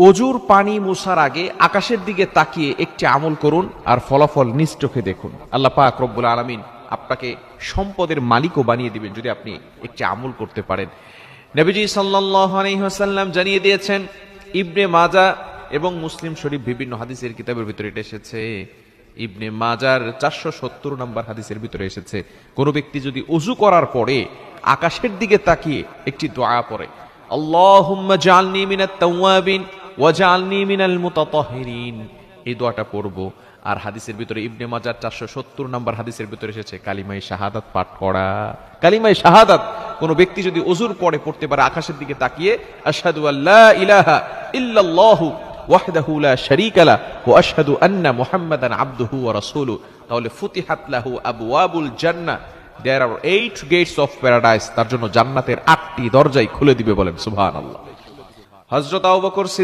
অজুর পানি মুছার আগে আকাশের দিকে তাকিয়ে একটি আমল করুন আর ফলাফল নিজ চোখে দেখুন। আল্লাহ পাক রব্বুল আলামিন আপনাকে সম্পদের মালিকও বানিয়ে দিবেন যদি আপনি একটি আমল করতে পারেন। নবীজি সাল্লাল্লাহু আলাইহি ওয়াসাল্লাম জানিয়ে দিয়েছেন, ইবনে মাজাহ এবং মুসলিম শরীফ বিভিন্ন হাদিসের কিতাবের ভিতরে এটা এসেছে। ইবনে মাজার 470 নম্বর হাদিসের ভিতরে এসেছে, কোন ব্যক্তি যদি ওযু করার পরে আকাশের দিকে তাকিয়ে একটি দোয়া পড়ে, আল্লাহুম্মা জাআলনি মিনাত তাওয়াবিন ওয়াজআলনি মিনাল মুতাতাহহিরিন, এই দোয়াটা পড়ব। আর হাদিসের ভিতরে ইবনে মাজাহ 470 নম্বর হাদিসের ভিতরে এসেছে কালিমায়ে শাহাদাত পাঠ করা। কালিমায়ে শাহাদাত কোন ব্যক্তি যদি ওযুর পরে পড়তে পারে আকাশের দিকে তাকিয়ে, আশহাদু আল্লা ইলাহা ইল্লাল্লাহু ওয়াহদাহু লা শারীকা লাহু ওয়া আশহাদু আন্না মুহাম্মাদান আবদুহু ওয়া রাসূলুহু, তাহলে ফুতিহাত লাহু আবওয়াবুল জান্নাহ, দেয়ার আর 8 গেটস অফ প্যারাডাইস, তার জন্য জান্নাতের 8টি দরজাই খুলে দিবে। বলেন সুবহানাল্লাহ। হযরত আবু বকর